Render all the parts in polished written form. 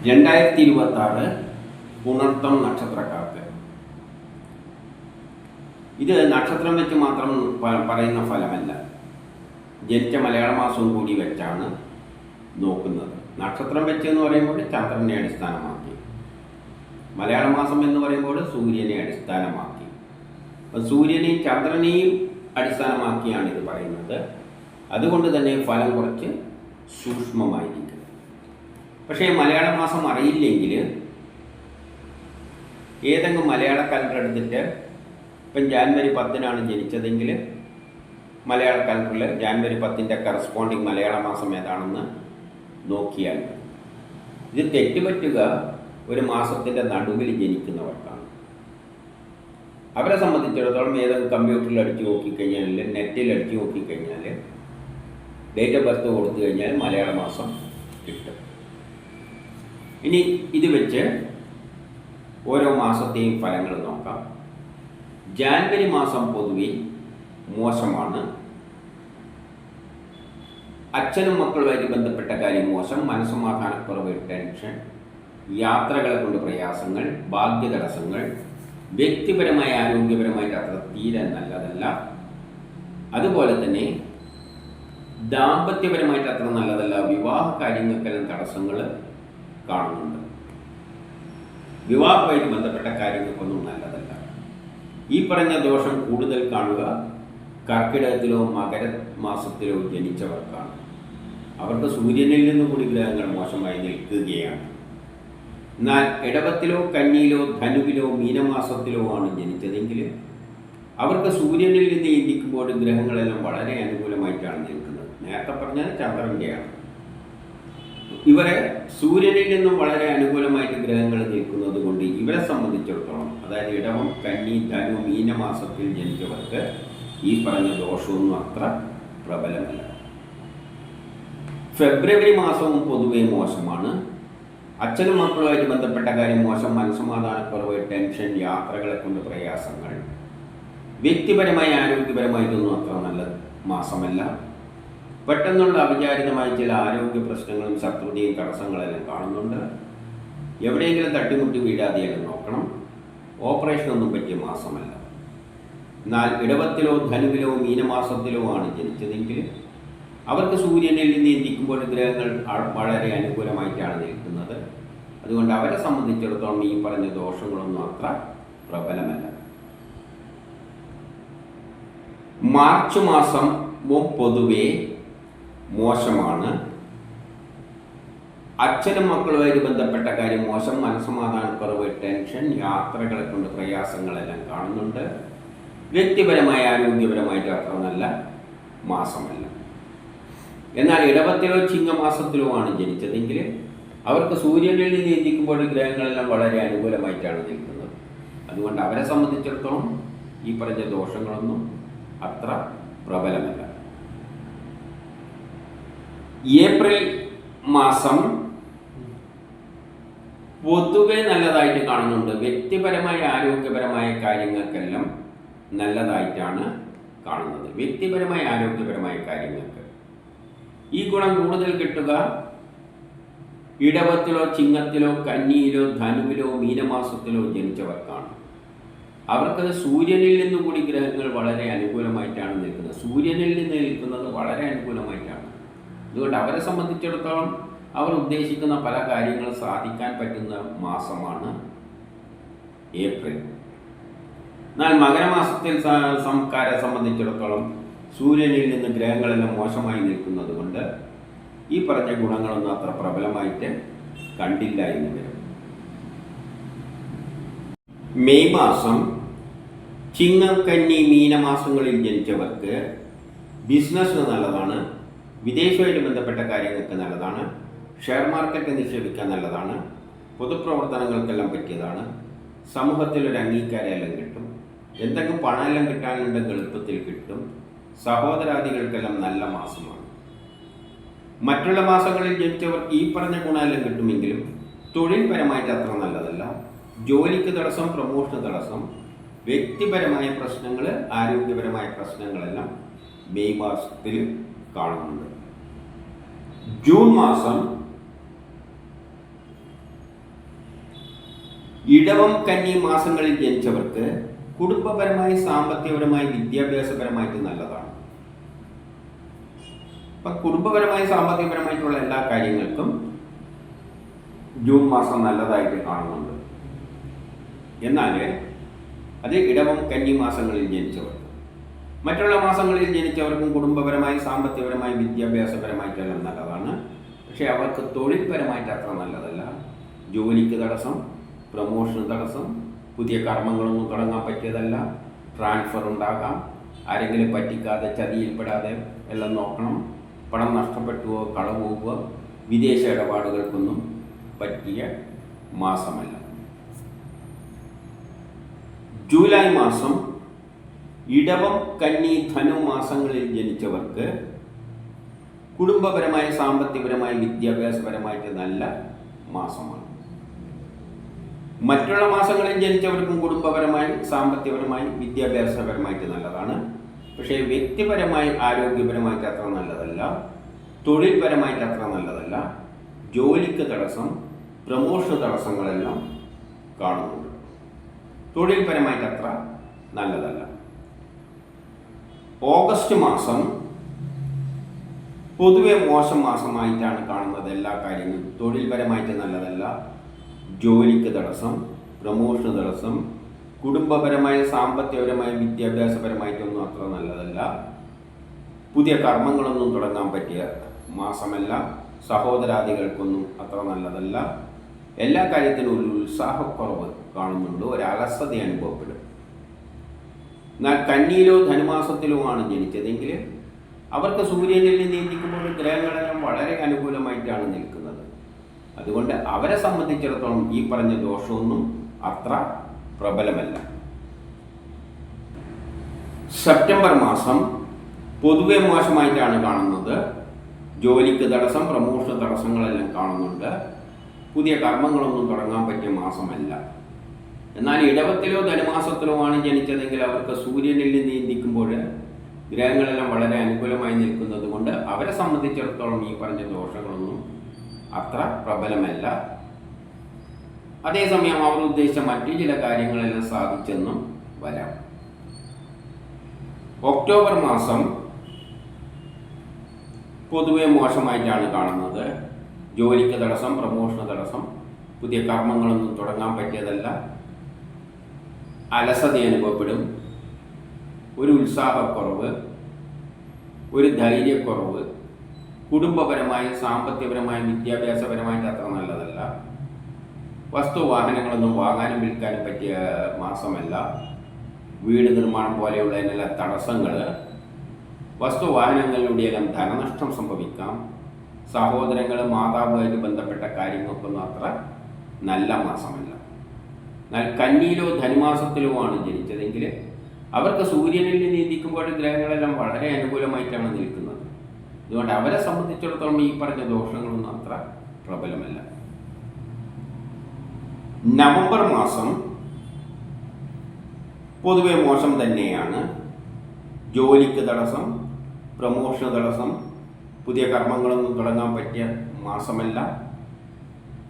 2026 പുണർത്തം നക്ഷത്രക്കാർക്ക് ഇത് നക്ഷത്രം വെച്ച് മാത്രം പറയുന്ന ഫലമല്ല. ജനിച്ച മലയാള മാസവും കൂടി വെച്ചാണ് നോക്കുന്നത്. നക്ഷത്രം വെച്ച് എന്ന് പറയുമ്പോൾ ചന്ദ്രനെ അടിസ്ഥാനമാക്കി, മലയാള മാസം എന്ന് പറയുമ്പോൾ സൂര്യനെ അടിസ്ഥാനമാക്കി. അപ്പം സൂര്യനെയും ചന്ദ്രനെയും അടിസ്ഥാനമാക്കിയാണ് ഇത് പറയുന്നത്. അതുകൊണ്ട് തന്നെ ഫലം കുറച്ച് സൂക്ഷ്മമായിരിക്കും. പക്ഷേ മലയാള മാസം അറിയില്ലെങ്കിൽ ഏതെങ്കിലും മലയാള കലണ്ടർ എടുത്തിട്ട് ഇപ്പം ജാനുവരി 10 ജനിച്ചതെങ്കിൽ മലയാള കലണ്ടറിൽ ജാനുവരി 10 കറസ്പോണ്ടിങ് മലയാള മാസം ഏതാണെന്ന് നോക്കിയാൽ ഇത് തെറ്റുപറ്റുക ഒരു മാസത്തിൻ്റെ നടുവിൽ ജനിക്കുന്നവർക്കാണ്. അവരെ സംബന്ധിച്ചിടത്തോളം ഏതെങ്കിലും കമ്പ്യൂട്ടറിൽ അടിച്ചു നോക്കിക്കഴിഞ്ഞാൽ, നെറ്റിൽ അടിച്ചു നോക്കിക്കഴിഞ്ഞാൽ, ഡേറ്റ് ഓഫ് ബർത്ത് കൊടുത്തു കഴിഞ്ഞാൽ മലയാള മാസം കിട്ടും. ഇനി ഇത് വെച്ച് ഓരോ മാസത്തെയും ഫലങ്ങൾ നോക്കാം. ജാനുവരി മാസം പൊതുവെ മോശമാണ്. അച്ഛനും മക്കളുമായിട്ട് ബന്ധപ്പെട്ട കാര്യം മോശം, മനസ്സമാധാനക്കുറവ്, ടെൻഷൻ, യാത്രകളെ കൊണ്ട് പ്രയാസങ്ങൾ, ഭാഗ്യ തടസ്സങ്ങൾ, വ്യക്തിപരമായ ആരോഗ്യപരമായിട്ട് അത്ര തീരെ നല്ലതല്ല. അതുപോലെ തന്നെ ദാമ്പത്യപരമായിട്ട് അത്ര നല്ലതല്ല. വിവാഹ കാര്യങ്ങൾക്കെല്ലാം തടസ്സങ്ങൾ കാണുന്നുണ്ട്. വിവാഹവുമായിട്ട് ബന്ധപ്പെട്ട കാര്യങ്ങൾക്കൊന്നും നല്ലതല്ല. ഈ പറഞ്ഞ ദോഷം കൂടുതൽ കാണുക കർക്കിടകത്തിലോ മകര മാസത്തിലോ ജനിച്ചവർക്കാണ്. അവർക്ക് സൂര്യനിൽ നിന്നും കൂടി ഗ്രഹങ്ങൾ മോശമായി നിൽക്കുകയാണ്. എന്നാൽ ഇടവത്തിലോ കന്നിയിലോ ധനുവിലോ മീനമാസത്തിലോ ആണ് ജനിച്ചതെങ്കിൽ അവർക്ക് സൂര്യനിൽ നിന്ന് ചിന്തിക്കുമ്പോൾ ഗ്രഹങ്ങളെല്ലാം വളരെ അനുകൂലമായിട്ടാണ് നിൽക്കുന്നത്. നേരത്തെ പറഞ്ഞാൽ ചന്ദ്രൻ്റെയാണ്. ഇവരെ സൂര്യനിൽ നിന്നും വളരെ അനുകൂലമായിട്ട് ഗ്രഹങ്ങൾ നിൽക്കുന്നത് കൊണ്ട് ഇവരെ സംബന്ധിച്ചിടത്തോളം, അതായത് ഇടവം കന്നി ധനു മീനമാസത്തിൽ ജനിച്ചവർക്ക് ഈ പറഞ്ഞ ദോഷമൊന്നും അത്ര പ്രബലമല്ല. ഫെബ്രുവരി മാസവും പൊതുവെ മോശമാണ്. അച്ഛനും മക്കളുമായിട്ട് ബന്ധപ്പെട്ട കാര്യം മോശം, മനസ്സമാധാനക്കുറവ്, ടെൻഷൻ, യാത്രകളെ കൊണ്ട് പ്രയാസങ്ങൾ, വ്യക്തിപരമായി ആരോഗ്യപരമായിട്ടൊന്നും അത്ര നല്ല മാസമല്ല. പെട്ടെന്നുള്ള അവിചാരിതമായ ചില ആരോഗ്യ പ്രശ്നങ്ങളും ശത്രുതയും തടസ്സങ്ങളെല്ലാം കാണുന്നുണ്ട്. എവിടെയെങ്കിലും തട്ടിമുട്ടി വീഴാതെയെല്ലാം നോക്കണം. ഓപ്പറേഷനൊന്നും പറ്റിയ മാസമല്ല. എന്നാൽ ഇടവത്തിലോ ധനുവിലോ മീനമാസത്തിലോ ആണ് ജനിച്ചതെങ്കിൽ അവർക്ക് സൂര്യനിൽ നിന്ന് ചിന്തിക്കുമ്പോൾ ഗ്രഹങ്ങൾ വളരെ അനുകൂലമായിട്ടാണ് നിൽക്കുന്നത്. അതുകൊണ്ട് അവരെ സംബന്ധിച്ചിടത്തോളം ഈ പറഞ്ഞ ദോഷങ്ങളൊന്നും അത്ര പ്രബലമല്ല. മാർച്ച് മാസം പൊതുവെ മോശമാണ്. അച്ഛനും മക്കളുമായിട്ട് ബന്ധപ്പെട്ട കാര്യം മോശം, മനസ്സമാധാനക്കുറവ്, ടെൻഷൻ, യാത്രകളെ കൊണ്ട് പ്രയാസങ്ങളെല്ലാം കാണുന്നുണ്ട്. വ്യക്തിപരമായ ആരോഗ്യപരമായിട്ട് അത്ര നല്ല മാസമല്ല. എന്നാൽ ഇടവത്തിലോ ചിങ്ങമാസത്തിലോ ആണ് ജനിച്ചതെങ്കിൽ അവർക്ക് സൂര്യനിൽ നിന്ന് ചിന്തിക്കുമ്പോൾ ഗ്രഹങ്ങളെല്ലാം വളരെ അനുകൂലമായിട്ടാണ് നിൽക്കുന്നത്. അതുകൊണ്ട് അവരെ സംബന്ധിച്ചിടത്തോളം ഈ പറഞ്ഞ ദോഷങ്ങളൊന്നും അത്ര പ്രബലമല്ല. ഏപ്രിൽ മാസം പൊതുവെ നല്ലതായിട്ട് കാണുന്നുണ്ട്. വ്യക്തിപരമായ ആരോഗ്യപരമായ കാര്യങ്ങൾക്കെല്ലാം നല്ലതായിട്ടാണ് കാണുന്നത്. വ്യക്തിപരമായ ആരോഗ്യപരമായ കാര്യങ്ങൾക്ക് ഈ ഗുണം കൂടുതൽ കിട്ടുക ഇടവത്തിലോ ചിങ്ങത്തിലോ കന്നിയിലോ ധനുവിലോ മീനമാസത്തിലോ ജനിച്ചവർക്കാണ്. അവർക്ക് സൂര്യനിൽ നിന്ന് കൂടി ഗ്രഹങ്ങൾ വളരെ അനുകൂലമായിട്ടാണ് നിൽക്കുന്നത്. സൂര്യനിൽ നിന്ന് നിൽക്കുന്നത് വളരെ അനുകൂലമായിട്ടാണ്. അതുകൊണ്ട് അവരെ സംബന്ധിച്ചിടത്തോളം അവർ ഉദ്ദേശിക്കുന്ന പല കാര്യങ്ങളും സാധിക്കാൻ പറ്റുന്ന മാസമാണ് ഏപ്രിൽ. എന്നാൽ മകരമാസത്തിൽ സംസ്കാരെ സംബന്ധിച്ചിടത്തോളം സൂര്യനിൽ നിന്ന് ഗ്രഹങ്ങളെല്ലാം മോശമായി നിൽക്കുന്നത് കൊണ്ട് ഈ പറഞ്ഞ ഗുണങ്ങളൊന്നും അത്ര പ്രബലമായിട്ട് കണ്ടില്ല എന്ന് വരും. മെയ് മാസം ചിങ്ങം കന്നി മീനമാസങ്ങളിൽ ജനിച്ചവർക്ക് ബിസിനസ്സിന് നല്ലതാണ്. വിദേശവുമായിട്ട് ബന്ധപ്പെട്ട കാര്യങ്ങൾക്ക് നല്ലതാണ്. ഷെയർ മാർക്കറ്റ് നിക്ഷേപിക്കാൻ നല്ലതാണ്. പൊതുപ്രവർത്തനങ്ങൾക്കെല്ലാം പറ്റിയതാണ്. സമൂഹത്തിലൊരു അംഗീകാരമെല്ലാം കിട്ടും. എന്തെങ്കിലും പണമെല്ലാം കിട്ടാനുണ്ടെങ്കിൽ എളുപ്പത്തിൽ കിട്ടും. സഹോദരാദികൾക്കെല്ലാം നല്ല മാസമാണ്. മറ്റുള്ള മാസങ്ങളിൽ ജനിച്ചവർക്ക് ഈ പറഞ്ഞ ഗുണമെല്ലാം കിട്ടുമെങ്കിലും തൊഴിൽപരമായിട്ട് അത്ര നല്ലതല്ല. ജോലിക്ക് തടസ്സം, പ്രമോഷന് തടസ്സം, വ്യക്തിപരമായ പ്രശ്നങ്ങൾ, ആരോഗ്യപരമായ പ്രശ്നങ്ങളെല്ലാം മെയ് മാസത്തിൽ കാണുന്നുണ്ട്. ജൂൺ മാസം ഇടവം കന്നി മാസങ്ങളിൽ ജനിച്ചവർക്ക് കുടുംബപരമായി, സാമ്പത്തികപരമായി, വിദ്യാഭ്യാസപരമായിട്ട് നല്ലതാണ്. അപ്പം കുടുംബപരമായി, സാമ്പത്തികപരമായിട്ടുള്ള എല്ലാ കാര്യങ്ങൾക്കും ജൂൺ മാസം നല്ലതായിട്ട് കാണുന്നുണ്ട്. എന്നാൽ അത് ഇടവം കന്നി മാസങ്ങളിൽ ജനിച്ചവർക്ക്. മറ്റുള്ള മാസങ്ങളിൽ ജനിച്ചവർക്കും കുടുംബപരമായി, സാമ്പത്തികപരമായി, വിദ്യാഭ്യാസപരമായിട്ടെല്ലാം നല്ലതാണ്. പക്ഷേ അവർക്ക് തൊഴിൽപരമായിട്ട് അത്ര നല്ലതല്ല. ജോലിക്ക് തടസ്സം, പ്രമോഷന് തടസ്സം, പുതിയ കർമ്മങ്ങളൊന്നും തുടങ്ങാൻ പറ്റിയതല്ല, ട്രാൻസ്ഫർ ഉണ്ടാകാം, ആരെങ്കിലും പറ്റിക്കാതെ ചതിയിൽപ്പെടാതെ എല്ലാം നോക്കണം, പണം നഷ്ടപ്പെട്ടുവോ, കളവ് പോവുക, വിദേശ ഇടപാടുകൾക്കൊന്നും പറ്റിയ മാസമല്ല. ജൂലൈ മാസം ഇടവം, കന്നി, ധനു മാസങ്ങളിൽ ജനിച്ചവർക്ക് കുടുംബപരമായി, സാമ്പത്തികപരമായി, വിദ്യാഭ്യാസപരമായിട്ട് നല്ല മാസമാണ്. മറ്റുള്ള മാസങ്ങളിൽ ജനിച്ചവർക്കും കുടുംബപരമായി, സാമ്പത്തികപരമായി, വിദ്യാഭ്യാസപരമായിട്ട് നല്ലതാണ്. പക്ഷേ വ്യക്തിപരമായി, ആരോഗ്യപരമായിട്ട് അത്ര നല്ലതല്ല, തൊഴിൽപരമായിട്ട് അത്ര നല്ലതല്ല. ജോലിക്ക് തടസ്സം, പ്രമോഷൻ തടസ്സങ്ങളെല്ലാം കാണുന്നുണ്ട്. തൊഴിൽപരമായിട്ട് അത്ര നല്ലതല്ല. ഓഗസ്റ്റ് മാസം പൊതുവെ മോശം മാസമായിട്ടാണ് കാണുന്നത്. എല്ലാ കാര്യങ്ങളും തൊഴിൽപരമായിട്ട് നല്ലതല്ല, ജോലിക്ക് തടസ്സം, പ്രമോഷൻ തടസ്സം, കുടുംബപരമായ, സാമ്പത്തികപരമായ, വിദ്യാഭ്യാസപരമായിട്ടൊന്നും അത്ര നല്ലതല്ല. പുതിയ കർമ്മങ്ങളൊന്നും തുടങ്ങാൻ പറ്റിയ മാസമല്ല. സഹോദരാദികൾക്കൊന്നും അത്ര നല്ലതല്ല. എല്ലാ കാര്യത്തിനും ഒരു ഉത്സാഹക്കുറവ് കാണുന്നുണ്ട്, ഒരു അലസത അനുഭവപ്പെടും. എന്നാൽ കന്നിയിലോ ധനുമാസത്തിലുമാണ് ജനിച്ചതെങ്കിൽ അവർക്ക് സൂര്യനിൽ നീന്തിക്കുമ്പോൾ ഗ്രഹങ്ങളെല്ലാം വളരെ അനുകൂലമായിട്ടാണ് നിൽക്കുന്നത്. അതുകൊണ്ട് അവരെ സംബന്ധിച്ചിടത്തോളം ഈ പറഞ്ഞ ദോഷമൊന്നും അത്ര പ്രബലമല്ല. സെപ്റ്റംബർ മാസം പൊതുവെ മോശമായിട്ടാണ് കാണുന്നത്. ജോലിക്ക് തടസ്സം, പ്രമോഷൻ തടസ്സങ്ങളെല്ലാം കാണുന്നുണ്ട്. പുതിയ കർമ്മങ്ങളൊന്നും തുടങ്ങാൻ പറ്റിയ മാസമല്ല. എന്നാൽ ഇടവത്തിലോ ധനുമാസത്തിലോ ആണ് ജനിച്ചതെങ്കിൽ അവർക്ക് സൂര്യനിൽ നീന്തിക്കുമ്പോൾ ഗ്രഹങ്ങളെല്ലാം വളരെ അനുകൂലമായി നിൽക്കുന്നത് കൊണ്ട് അവരെ സംബന്ധിച്ചിടത്തോളം ഈ പറഞ്ഞ ദോഷങ്ങളൊന്നും അത്ര പ്രബലമല്ല. അതേസമയം അവർ ഉദ്ദേശിച്ച മറ്റു ചില കാര്യങ്ങളെല്ലാം സാധിച്ചെന്നും വരാം. ഒക്ടോബർ മാസം പൊതുവെ മോശമായിട്ടാണ് കാണുന്നത്. ജോലിക്ക് തടസ്സം, പ്രമോഷന് തടസ്സം, പുതിയ കർമ്മങ്ങളൊന്നും തുടങ്ങാൻ പറ്റിയതല്ല, അലസത അനുഭവപ്പെടും, ഒരു ഉത്സാഹക്കുറവ്, ഒരു ധൈര്യക്കുറവ്, കുടുംബപരമായി, സാമ്പത്തികപരമായി, വിദ്യാഭ്യാസപരമായിട്ട് അത്ര നല്ലതല്ല. വസ്തുവാഹനങ്ങളൊന്നും വാങ്ങാനും വിൽക്കാനും പറ്റിയ മാസമല്ല. വീട് നിർമ്മാണം പോലെയുള്ളതിനെല്ലാം തടസ്സങ്ങൾ, വസ്തുവാഹനങ്ങളിലൂടെയെല്ലാം ധനനഷ്ടം സംഭവിക്കാം. സഹോദരങ്ങൾ, മാതാവുമായിട്ട് ബന്ധപ്പെട്ട കാര്യങ്ങൾക്കൊന്നും അത്ര നല്ല മാസമല്ല. എന്നാൽ കന്നിയിലോ ധനുമാസത്തിലോ ആണ് ജനിച്ചതെങ്കിൽ അവർക്ക് സൂര്യനിൽ നീന്തിക്കുമ്പോൾ ഗ്രഹങ്ങളെല്ലാം വളരെ അനുകൂലമായിട്ടാണ് നിൽക്കുന്നത്. അതുകൊണ്ട് അവരെ സംബന്ധിച്ചിടത്തോളം ഈ പറഞ്ഞ ദോഷങ്ങളൊന്നും അത്ര പ്രബലമല്ല. നവംബർ മാസം പൊതുവെ മോശം തന്നെയാണ്. ജോലിക്ക് തടസ്സം, പ്രമോഷൻ തടസ്സം, പുതിയ കർമ്മങ്ങളൊന്നും തുടങ്ങാൻ പറ്റിയ മാസമല്ല.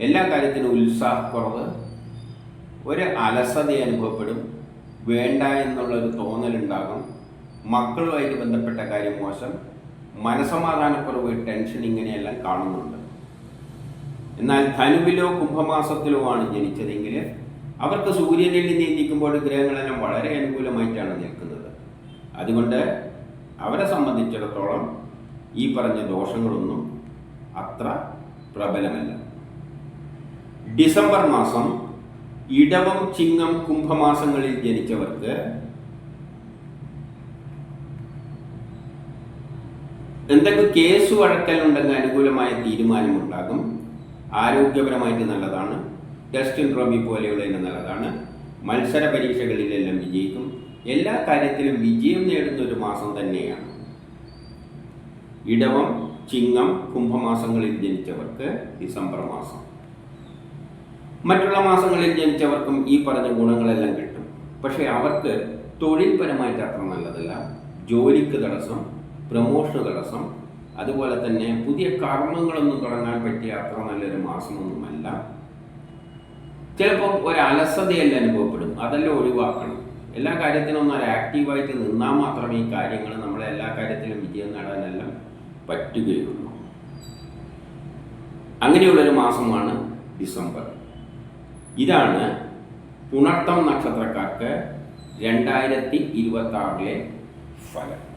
എല്ലാ കാര്യത്തിനും ഉത്സാഹക്കുറവ്, ഒരു അലസത അനുഭവപ്പെടും, വേണ്ട എന്നുള്ളൊരു തോന്നലുണ്ടാകും. മക്കളുമായിട്ട് ബന്ധപ്പെട്ട കാര്യം മോശം, മനസമാധാനക്കുറവ്, ടെൻഷൻ, ഇങ്ങനെയെല്ലാം കാണുന്നുണ്ട്. എന്നാൽ ധനുവിലോ കുംഭമാസത്തിലോ ആണ് ജനിച്ചതെങ്കിൽ അവർക്ക് സൂര്യനിൽ നീന്തിക്കുമ്പോൾ ഗ്രഹങ്ങളെല്ലാം വളരെ അനുകൂലമായിട്ടാണ് നിൽക്കുന്നത്. അതുകൊണ്ട് അവരെ സംബന്ധിച്ചിടത്തോളം ഈ പറഞ്ഞ ദോഷങ്ങളൊന്നും അത്ര പ്രബലമല്ല. ഡിസംബർ മാസം ഇടവം, ചിങ്ങം, കുംഭമാസങ്ങളിൽ ജനിച്ചവർക്ക് എന്തെങ്കിലും കേസ് വഴക്കലുണ്ടെങ്കിൽ അനുകൂലമായ തീരുമാനമുണ്ടാകും. ആരോഗ്യപരമായിട്ട് നല്ലതാണ്. ടെസ്റ്റ് ഇൻട്രോബി പോലെയുള്ളതിന് നല്ലതാണ്. മത്സര പരീക്ഷകളിലെല്ലാം വിജയിക്കും. എല്ലാ കാര്യത്തിലും വിജയം നേടുന്ന ഒരു മാസം തന്നെയാണ് ഇടവം, ചിങ്ങം, കുംഭമാസങ്ങളിൽ ജനിച്ചവർക്ക് ഡിസംബർ മാസം. മറ്റുള്ള മാസങ്ങളിൽ ജനിച്ചവർക്കും ഈ പറഞ്ഞ ഗുണങ്ങളെല്ലാം കിട്ടും. പക്ഷേ അവർക്ക് തൊഴിൽപരമായിട്ട് അത്ര നല്ലതല്ല. ജോലിക്ക് തടസ്സം, പ്രമോഷൻ തടസ്സം, അതുപോലെ തന്നെ പുതിയ കർമ്മങ്ങളൊന്നും തുടങ്ങാൻ പറ്റിയ അത്ര നല്ലൊരു മാസമൊന്നുമല്ല. ചിലപ്പം ഒരു അലസതയെല്ലാം അനുഭവപ്പെടും. അതെല്ലാം ഒഴിവാക്കണം. എല്ലാ കാര്യത്തിനും ഒന്ന് ആക്റ്റീവായിട്ട് നിന്നാൽ മാത്രമേ ഈ കാര്യങ്ങൾ നമ്മളെ എല്ലാ കാര്യത്തിലും വിജയം നേടാനെല്ലാം പറ്റുകയുള്ളൂ. അങ്ങനെയുള്ളൊരു മാസമാണ് ഡിസംബർ. ഇതാണ് പുണർത്തം നക്ഷത്രക്കാർക്ക് 2026 ഫലം.